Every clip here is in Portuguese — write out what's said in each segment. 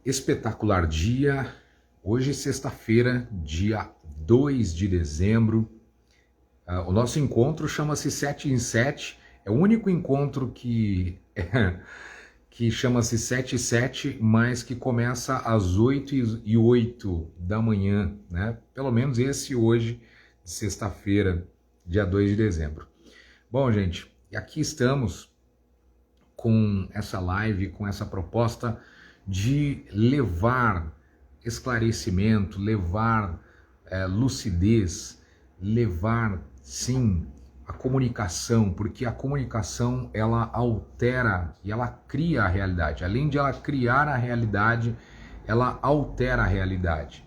Espetacular dia, hoje sexta-feira, dia 2 de dezembro. O nosso encontro chama-se 7 em 7, é o único encontro que chama-se 7 e 7, mas que começa às 8h08 da manhã, né? Pelo menos esse hoje, sexta-feira, dia 2 de dezembro. Bom, gente, aqui estamos com essa live, com essa proposta de levar esclarecimento, levar lucidez, levar, sim, a comunicação, porque a comunicação, ela altera e ela cria a realidade. Além de ela criar a realidade, ela altera a realidade.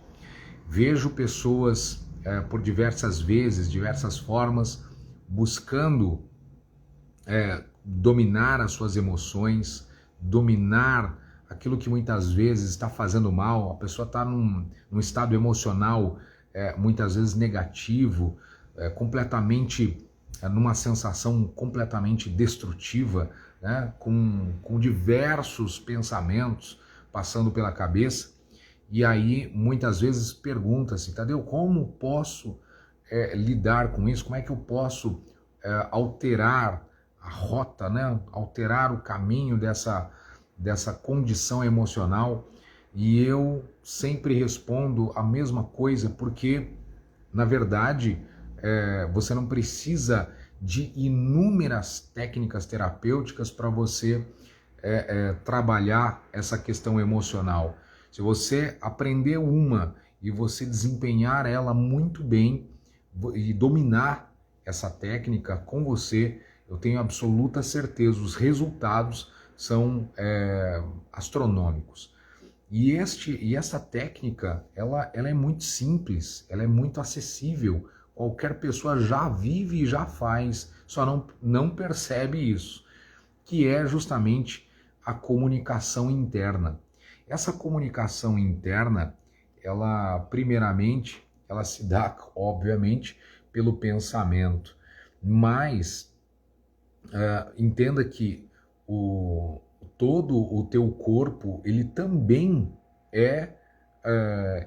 Vejo pessoas por diversas vezes, diversas formas, buscando dominar as suas emoções, dominar aquilo que muitas vezes está fazendo mal. A pessoa está num estado emocional muitas vezes negativo, completamente numa sensação completamente destrutiva, né? com diversos pensamentos passando pela cabeça. E aí muitas vezes pergunta-se: Tadeu, como posso lidar com isso? Como é que eu posso alterar a rota, né? Alterar o caminho dessa condição emocional? E eu sempre respondo a mesma coisa, porque, na verdade, você não precisa de inúmeras técnicas terapêuticas para você trabalhar essa questão emocional. Se você aprender uma e você desempenhar ela muito bem e dominar essa técnica com você, eu tenho absoluta certeza, os resultados são astronômicos. E essa técnica, ela é muito simples, ela é muito acessível, qualquer pessoa já vive e já faz, só não percebe isso, que é justamente a comunicação interna. Essa comunicação interna, ela primeiramente, ela se dá, obviamente, pelo pensamento, mas entenda que todo o teu corpo, ele também é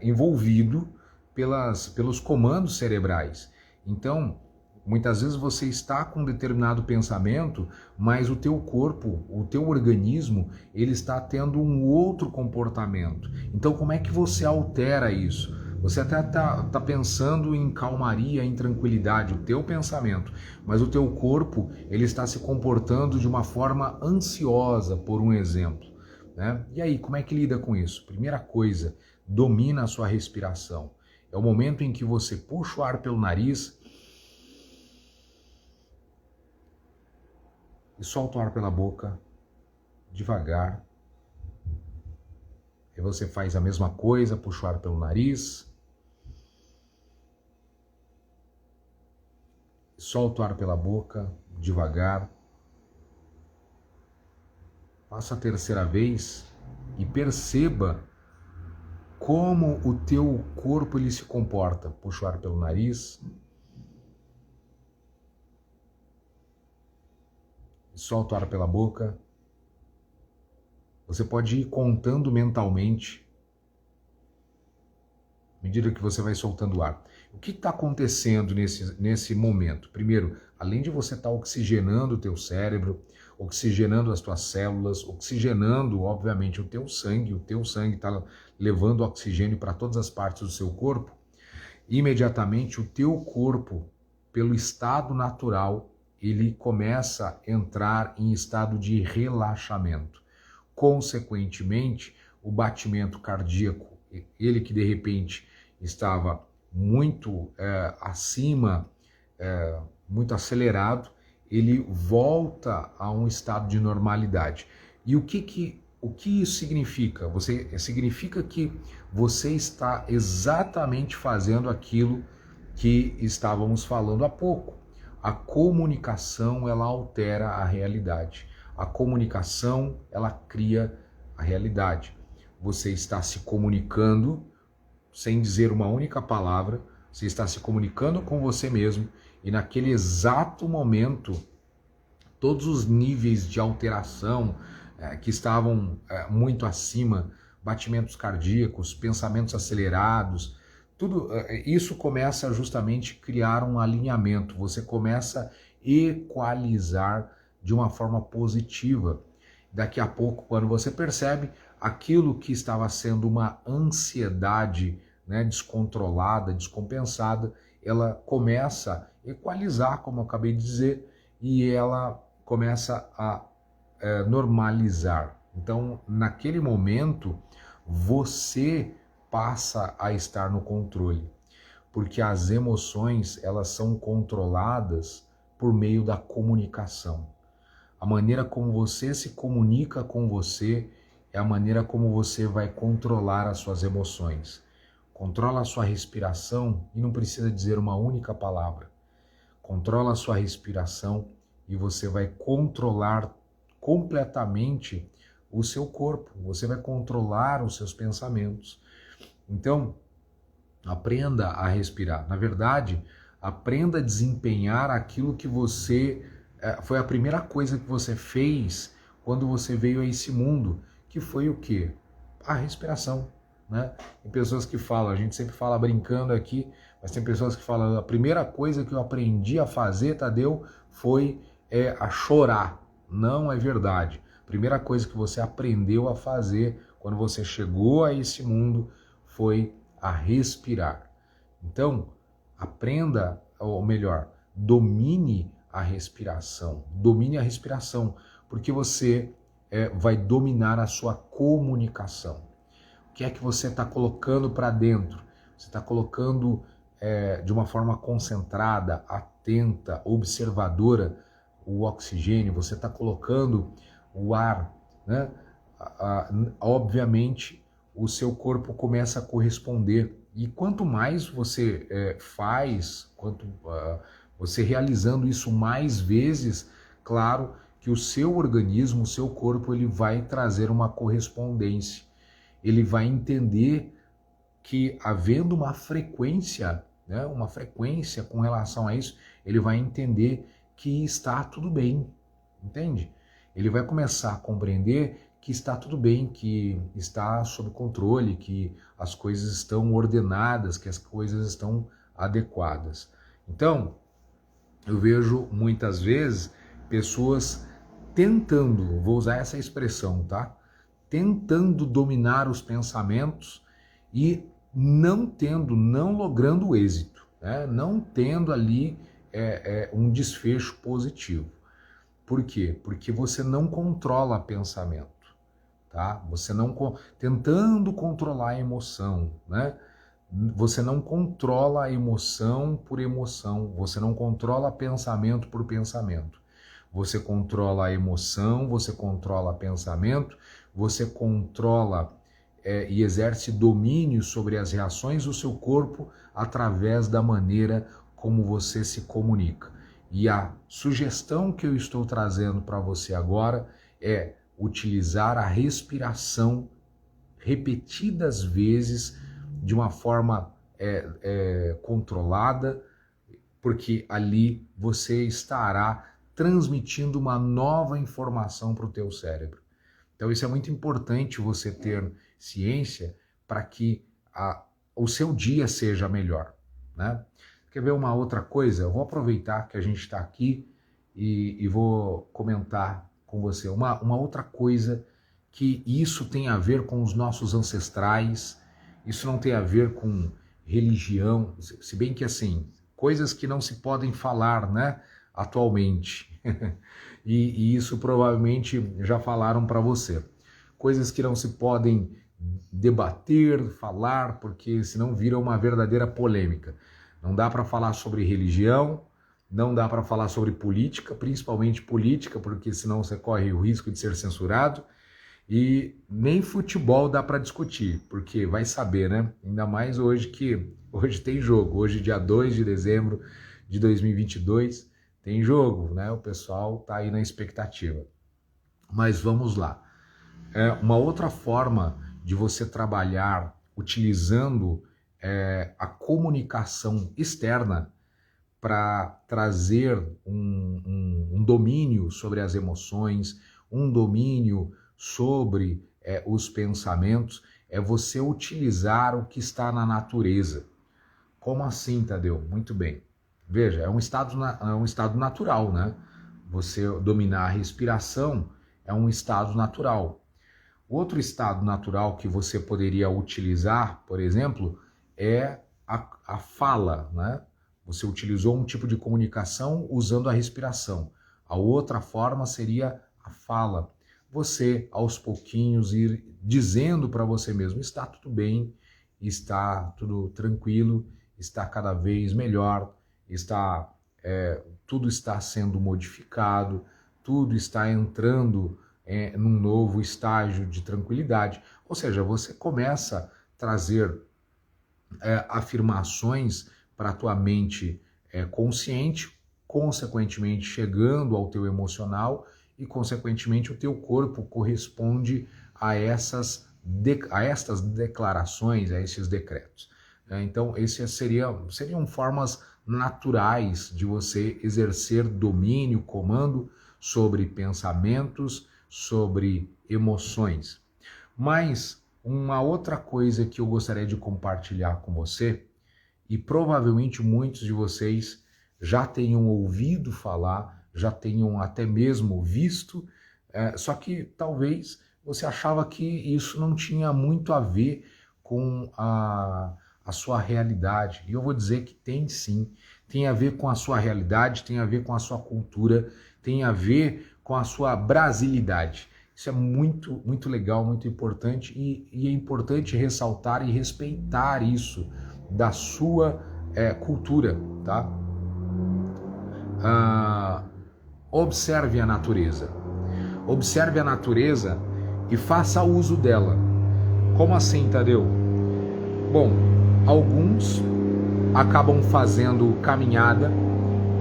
envolvido pelos comandos cerebrais. Então, muitas vezes você está com um determinado pensamento, mas o teu corpo, o teu organismo, ele está tendo um outro comportamento. Então, como é que você altera isso? Você até tá pensando em calmaria, em tranquilidade, o teu pensamento, mas o teu corpo, ele está se comportando de uma forma ansiosa, por um exemplo, né? E aí, como é que lida com isso? Primeira coisa, domina a sua respiração. É o momento em que você puxa o ar pelo nariz e solta o ar pela boca, devagar. E você faz a mesma coisa, puxa o ar pelo nariz, solta o ar pela boca, devagar. Faça a terceira vez e perceba como o teu corpo ele se comporta. Puxa o ar pelo nariz, solta o ar pela boca. Você pode ir contando mentalmente, à medida que você vai soltando o ar. O que está acontecendo nesse momento? Primeiro, além de você estar oxigenando o teu cérebro, oxigenando as tuas células, oxigenando, obviamente, o teu sangue está levando oxigênio para todas as partes do seu corpo, imediatamente o teu corpo, pelo estado natural, ele começa a entrar em estado de relaxamento. Consequentemente, o batimento cardíaco, ele que de repente estava muito acima, muito acelerado, ele volta a um estado de normalidade. E o que isso significa? Significa que você está exatamente fazendo aquilo que estávamos falando há pouco. A comunicação, ela altera a realidade. A comunicação, ela cria a realidade. Você está se comunicando sem dizer uma única palavra, você está se comunicando com você mesmo e naquele exato momento, todos os níveis de alteração que estavam muito acima, batimentos cardíacos, pensamentos acelerados, tudo isso começa justamente a criar um alinhamento, você começa a equalizar de uma forma positiva. Daqui a pouco, quando você percebe, aquilo que estava sendo uma ansiedade, né, descontrolada, descompensada, ela começa a equalizar, como eu acabei de dizer, e ela começa a normalizar. Então, naquele momento, você passa a estar no controle, porque as emoções, elas são controladas por meio da comunicação. A maneira como você se comunica com você é a maneira como você vai controlar as suas emoções. Controla a sua respiração e não precisa dizer uma única palavra. Controla a sua respiração e você vai controlar completamente o seu corpo. Você vai controlar os seus pensamentos. Então, aprenda a respirar. Na verdade, aprenda a desempenhar aquilo que você... foi a primeira coisa que você fez quando você veio a esse mundo, que foi o quê? A respiração, né? Tem pessoas que falam, a gente sempre fala brincando aqui, mas tem pessoas que falam, a primeira coisa que eu aprendi a fazer, Tadeu, foi a chorar. Não é verdade. A primeira coisa que você aprendeu a fazer quando você chegou a esse mundo foi a respirar. Então, aprenda, ou melhor, domine a respiração. Domine a respiração, porque você vai dominar a sua comunicação. O que é que você está colocando para dentro? Você está colocando de uma forma concentrada, atenta, observadora o oxigênio, você está colocando o ar, né? Obviamente, o seu corpo começa a corresponder. E quanto mais você faz, você realizando isso mais vezes, claro que o seu organismo, o seu corpo, ele vai trazer uma correspondência. Ele vai entender que havendo uma frequência, né, uma frequência com relação a isso, ele vai entender que está tudo bem, entende? Ele vai começar a compreender que está tudo bem, que está sob controle, que as coisas estão ordenadas, que as coisas estão adequadas. Então, eu vejo muitas vezes pessoas tentando, vou usar essa expressão, tá? Tentando dominar os pensamentos e não logrando êxito, né? Não tendo ali um desfecho positivo. Por quê? Porque você não controla pensamento, tá? Você não tentando controlar a emoção, né? Você não controla a emoção por emoção, você não controla pensamento por pensamento. Você controla a emoção, você controla pensamento, você controla e exerce domínio sobre as reações do seu corpo através da maneira como você se comunica. E a sugestão que eu estou trazendo para você agora é utilizar a respiração repetidas vezes de uma forma controlada, porque ali você estará transmitindo uma nova informação para o teu cérebro. Então isso é muito importante você ter ciência para que o seu dia seja melhor, né? Quer ver uma outra coisa? Eu vou aproveitar que a gente está aqui e vou comentar com você uma outra coisa, que isso tem a ver com os nossos ancestrais, isso não tem a ver com religião, se bem que assim, coisas que não se podem falar, né, atualmente, e isso provavelmente já falaram para você, coisas que não se podem debater, falar, porque senão vira uma verdadeira polêmica. Não dá para falar sobre religião, não dá para falar sobre política, principalmente política, porque senão você corre o risco de ser censurado, e nem futebol dá para discutir, porque vai saber, né? Ainda mais hoje hoje tem jogo, hoje dia 2 de dezembro de 2022 tem jogo, né? O pessoal tá aí na expectativa. Mas vamos lá. Uma outra forma de você trabalhar utilizando a comunicação externa para trazer um domínio sobre as emoções, um domínio sobre os pensamentos, é você utilizar o que está na natureza. Como assim, Tadeu? Muito bem. Veja, é um estado natural, né? Você dominar a respiração é um estado natural. Outro estado natural que você poderia utilizar, por exemplo, é a fala, né? Você utilizou um tipo de comunicação usando a respiração. A outra forma seria a fala. Você, aos pouquinhos, ir dizendo para você mesmo, está tudo bem, está tudo tranquilo, está cada vez melhor, tudo está sendo modificado, tudo está entrando num novo estágio de tranquilidade. Ou seja, você começa a trazer afirmações para a tua mente consciente, consequentemente chegando ao teu emocional e consequentemente o teu corpo corresponde a estas declarações, a esses decretos. Então, esses seriam formas naturais de você exercer domínio, comando sobre pensamentos, sobre emoções. Mas uma outra coisa que eu gostaria de compartilhar com você, e provavelmente muitos de vocês já tenham ouvido falar, já tenham até mesmo visto, só que talvez você achava que isso não tinha muito a ver com a sua realidade. E eu vou dizer que tem sim, tem a ver com a sua realidade, tem a ver com a sua cultura, tem a ver com a sua brasilidade. Isso é muito, muito legal, muito importante e é importante ressaltar e respeitar isso da sua cultura, tá? Observe a natureza. Observe a natureza e faça uso dela. Como assim, Tadeu? Bom, alguns acabam fazendo caminhada,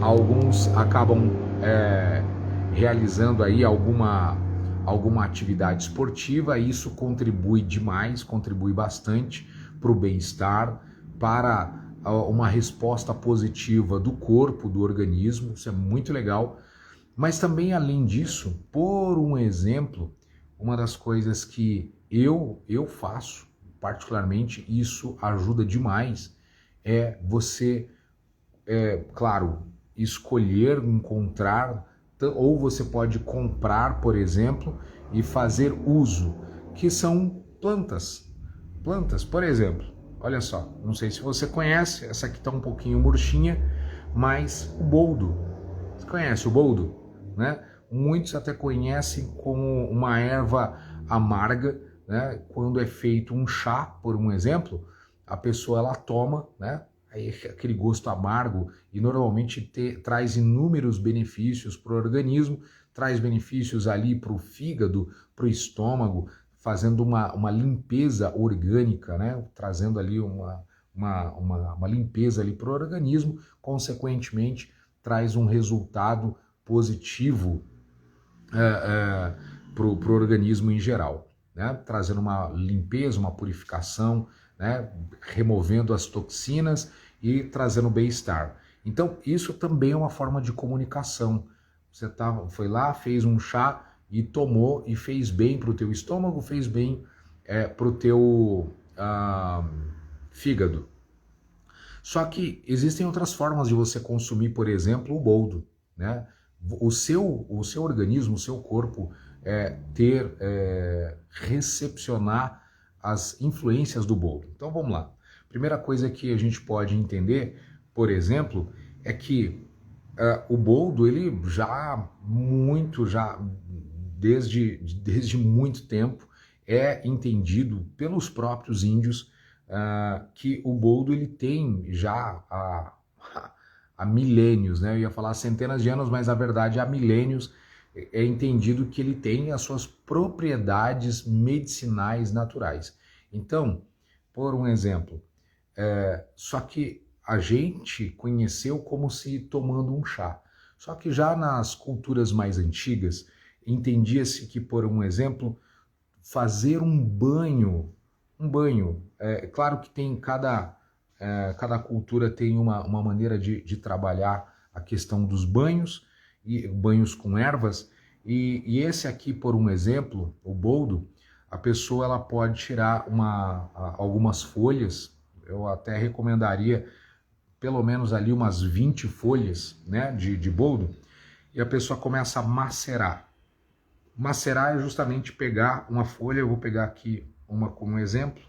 alguns acabam realizando aí alguma atividade esportiva, e isso contribui demais, contribui bastante para o bem-estar, para uma resposta positiva do corpo, do organismo, isso é muito legal. Mas também, além disso, por um exemplo, uma das coisas que eu faço, particularmente, isso ajuda demais, é você, claro, escolher, encontrar, ou você pode comprar, por exemplo, e fazer uso, que são plantas. Plantas, por exemplo, olha só, não sei se você conhece, essa aqui está um pouquinho murchinha, mas o boldo. Você conhece o boldo? Né? Muitos até conhecem como uma erva amarga, né? Quando é feito um chá, por um exemplo, a pessoa ela toma, né? Aí aquele gosto amargo e normalmente traz inúmeros benefícios para o organismo, traz benefícios ali para o fígado, para o estômago, fazendo uma limpeza orgânica, né? Trazendo ali uma limpeza ali para o organismo, consequentemente traz um resultado positivo para o organismo em geral, né? Trazendo uma limpeza, uma purificação, né? Removendo as toxinas e trazendo bem-estar. Então, isso também é uma forma de comunicação. Você foi lá, fez um chá e tomou e fez bem para o teu estômago, fez bem para o teu fígado. Só que existem outras formas de você consumir, por exemplo, o boldo, né? O seu organismo, o seu corpo recepcionar as influências do boldo. Então vamos lá. Primeira coisa que a gente pode entender, por exemplo, é que o boldo, ele desde muito tempo é entendido pelos próprios índios que o boldo ele tem já há milênios, né? Eu ia falar centenas de anos, mas na verdade há milênios é entendido que ele tem as suas propriedades medicinais naturais. Então, por um exemplo, só que a gente conheceu como se tomando um chá. Só que já nas culturas mais antigas, entendia-se que, por um exemplo, fazer um banho, claro que tem cada cultura tem uma maneira de trabalhar a questão dos banhos, e banhos com ervas, e esse aqui, por um exemplo, o boldo, a pessoa ela pode tirar algumas folhas, eu até recomendaria pelo menos ali umas 20 folhas, né, de boldo, e a pessoa começa a macerar. Macerar é justamente pegar uma folha, eu vou pegar aqui uma como exemplo,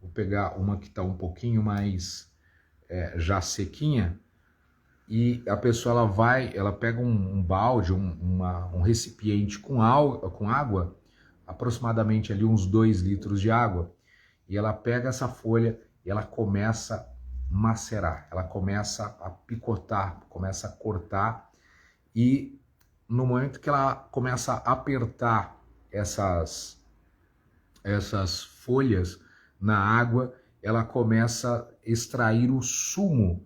vou pegar uma que está um pouquinho mais já sequinha, e a pessoa ela pega um balde, um recipiente com água, aproximadamente ali uns 2 litros de água, e ela pega essa folha e ela começa a macerar, ela começa a picotar, começa a cortar, e no momento que ela começa a apertar essas folhas na água, ela começa a extrair o sumo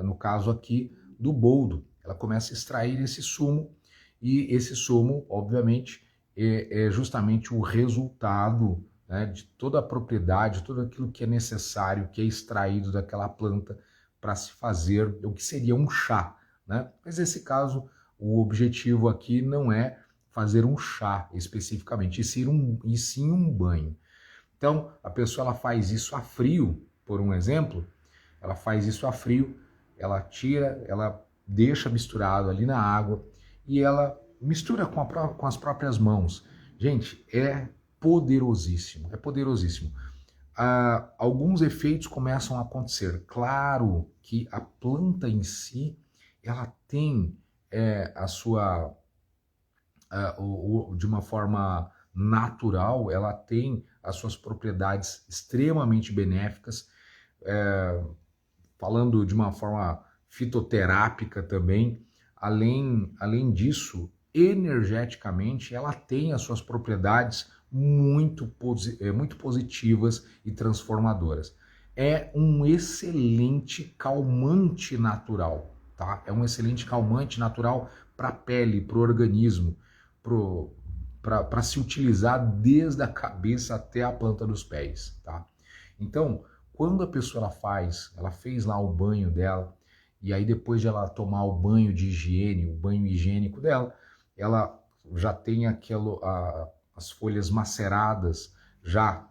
no caso aqui, do boldo. Ela começa a extrair esse sumo, e esse sumo, obviamente, é justamente o resultado, né, de toda a propriedade, tudo aquilo que é necessário, que é extraído daquela planta para se fazer o que seria um chá, né? Mas nesse caso, o objetivo aqui não é fazer um chá especificamente, e sim um banho. Então, a pessoa ela faz isso a frio, por um exemplo, ela faz isso a frio, ela tira, ela deixa misturado ali na água e ela mistura com as próprias mãos. Gente, é poderosíssimo, é poderosíssimo. Alguns efeitos começam a acontecer. Claro que a planta em si, ela tem a sua, de uma forma natural, ela tem as suas propriedades extremamente benéficas, falando de uma forma fitoterápica também. Além disso, energeticamente, ela tem as suas propriedades muito positivas e transformadoras. É um excelente calmante natural, tá? É um excelente calmante natural para a pele, para o organismo, para se utilizar desde a cabeça até a planta dos pés, tá? Então, quando a pessoa ela fez lá o banho dela, e aí depois de ela tomar o banho de higiene, o banho higiênico dela, ela já tem as folhas maceradas já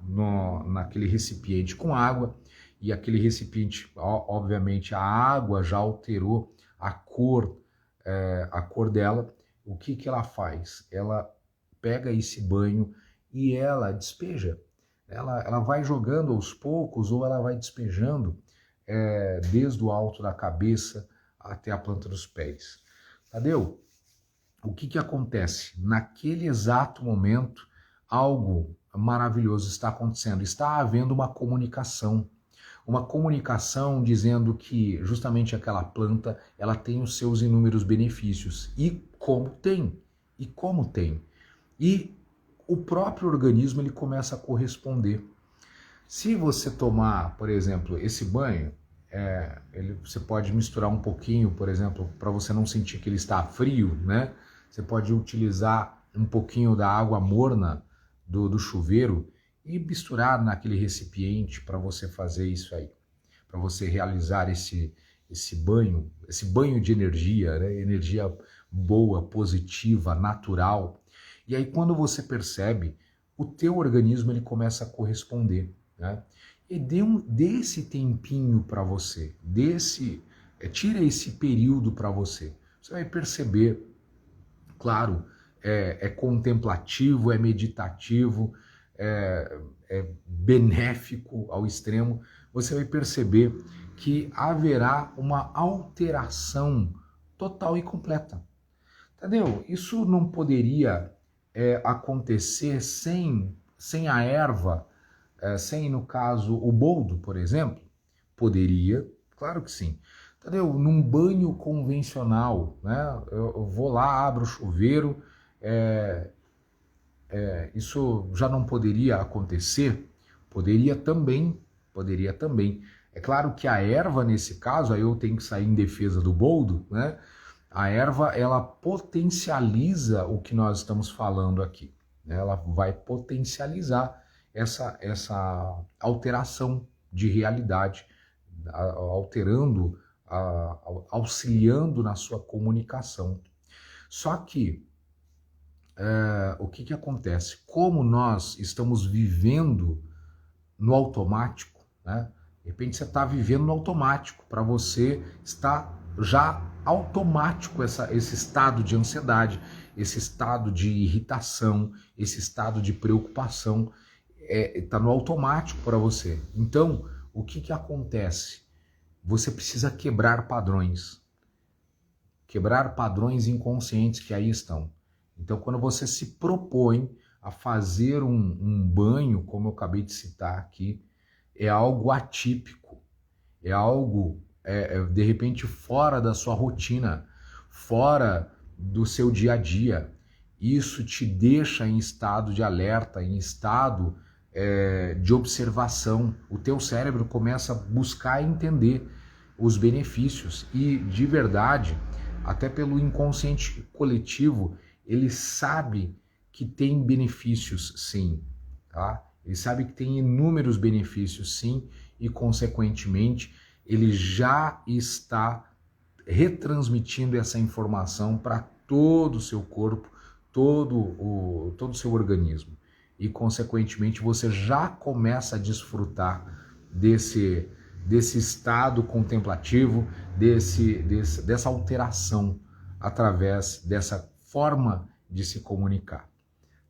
naquele recipiente com água, e aquele recipiente, obviamente, a água já alterou a cor dela. O que ela faz? Ela pega esse banho e ela despeja. Ela vai jogando aos poucos, ou ela vai despejando desde o alto da cabeça até a planta dos pés. Tadeu, o que acontece? Naquele exato momento, algo maravilhoso está acontecendo. Está havendo uma comunicação dizendo que justamente aquela planta ela tem os seus inúmeros benefícios. E como tem. E o próprio organismo ele começa a corresponder. Se você tomar, por exemplo, esse banho, você pode misturar um pouquinho, por exemplo, para você não sentir que ele está frio, né? Você pode utilizar um pouquinho da água morna do chuveiro e misturar naquele recipiente para você fazer isso aí, para você realizar esse banho de energia, né? Energia boa, positiva, natural. E aí quando você percebe, o teu organismo ele começa a corresponder, né? E dê esse tempinho para você, tira esse período para você. Você vai perceber, claro, é contemplativo, é meditativo, é benéfico ao extremo. Você vai perceber que haverá uma alteração total e completa. Entendeu? Isso não poderia acontecer sem a erva, sem, no caso, o boldo, por exemplo? Poderia, claro que sim. Entendeu? Num banho convencional, né? Eu vou lá, abro o chuveiro, isso já não poderia acontecer? Poderia também. É claro que a erva, nesse caso, aí eu tenho que sair em defesa do boldo, né? A erva, ela potencializa o que nós estamos falando aqui, né? Ela vai potencializar essa alteração de realidade, alterando, auxiliando na sua comunicação. Só que o que acontece? Como nós estamos vivendo no automático, né? De repente você está vivendo no automático, para você está já automático esse estado de ansiedade, esse estado de irritação, esse estado de preocupação, está no automático para você. Então, o que acontece? Você precisa quebrar padrões inconscientes que aí estão. Então, quando você se propõe a fazer um banho, como eu acabei de citar aqui, é algo atípico, é algo, de repente, fora da sua rotina, fora do seu dia a dia. Isso te deixa em estado de alerta, em estado de observação. O teu cérebro começa a buscar entender os benefícios e, de verdade, até pelo inconsciente coletivo, ele sabe que tem benefícios, sim, tá? Ele sabe que tem inúmeros benefícios, sim, e, consequentemente, ele já está retransmitindo essa informação para todo o seu corpo, todo o seu organismo. E, consequentemente, você já começa a desfrutar desse estado contemplativo, dessa alteração através dessa forma de se comunicar.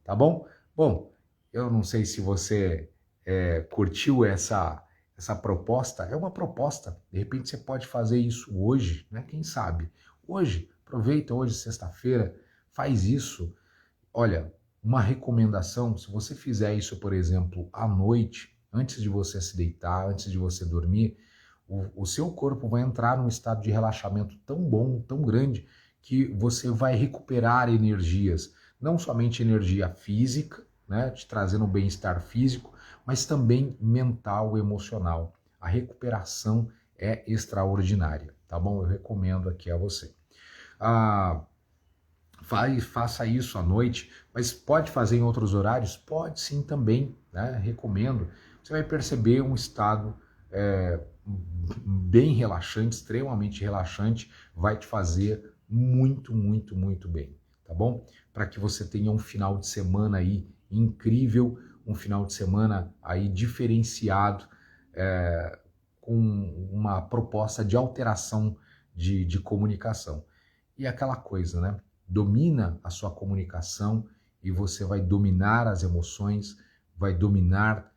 Tá bom? Bom, eu não sei se você curtiu essa proposta. É uma proposta. De repente você pode fazer isso hoje, né? Quem sabe? Hoje, aproveita hoje, sexta-feira, faz isso. Olha, uma recomendação, se você fizer isso, por exemplo, à noite, antes de você se deitar, antes de você dormir, o seu corpo vai entrar num estado de relaxamento tão bom, tão grande, que você vai recuperar energias, não somente energia física, né, te trazendo um bem-estar físico, mas também mental, emocional. A recuperação é extraordinária, tá bom? Eu recomendo aqui a você. Faça isso à noite, mas pode fazer em outros horários? Pode sim também, né? Recomendo. Você vai perceber um estado bem relaxante, extremamente relaxante, vai te fazer muito, muito, muito bem, tá bom? Para que você tenha um final de semana aí incrível, um final de semana aí diferenciado, com uma proposta de alteração de comunicação. E aquela coisa, né? Domina a sua comunicação e você vai dominar as emoções, vai dominar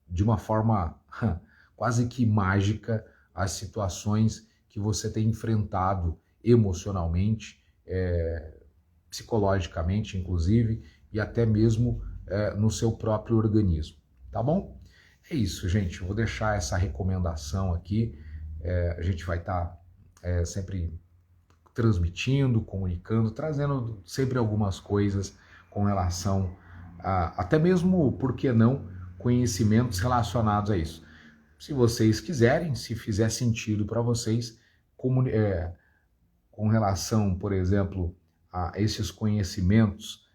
de uma forma quase que mágica as situações que você tem enfrentado emocionalmente, psicologicamente, inclusive, e até mesmo no seu próprio organismo, tá bom? É isso, gente. Eu vou deixar essa recomendação aqui. A gente vai estar sempre transmitindo, comunicando, trazendo sempre algumas coisas com relação a, até mesmo, por que não, conhecimentos relacionados a isso. Se vocês quiserem, se fizer sentido para vocês, com relação, por exemplo, a esses conhecimentos,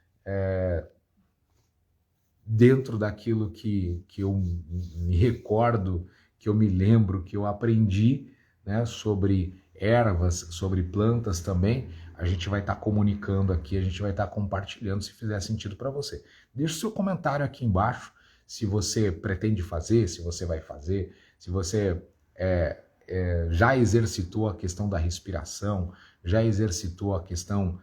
dentro daquilo que eu me recordo, que eu me lembro, que eu aprendi, né, sobre ervas, sobre plantas também, a gente vai estar comunicando aqui, a gente vai estar compartilhando se fizer sentido para você. Deixe seu comentário aqui embaixo, se você pretende fazer, se você vai fazer, se você já exercitou a questão da respiração, já exercitou a questão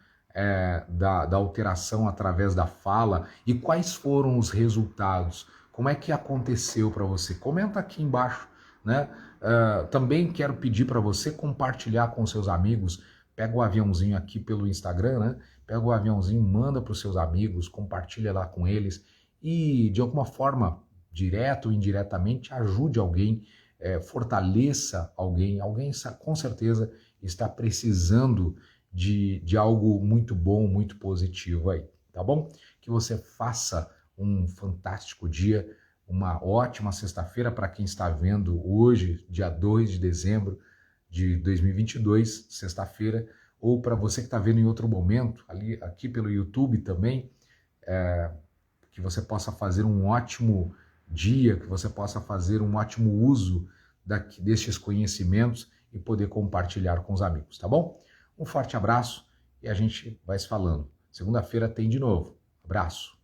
da alteração através da fala e quais foram os resultados, como é que aconteceu para você. Comenta aqui embaixo, né? Também quero pedir para você compartilhar com seus amigos. Pega o aviãozinho aqui pelo Instagram, né? Pega o aviãozinho, manda para os seus amigos, compartilha lá com eles e de alguma forma, direto ou indiretamente, ajude alguém, fortaleça alguém. Alguém com certeza está precisando de algo muito bom, muito positivo aí, tá bom? Que você faça um fantástico dia, uma ótima sexta-feira para quem está vendo hoje, dia 2 de dezembro de 2022, sexta-feira, ou para você que está vendo em outro momento, aqui pelo YouTube também, que você possa fazer um ótimo dia, que você possa fazer um ótimo uso destes conhecimentos e poder compartilhar com os amigos, tá bom? Um forte abraço e a gente vai se falando. Segunda-feira tem de novo. Abraço.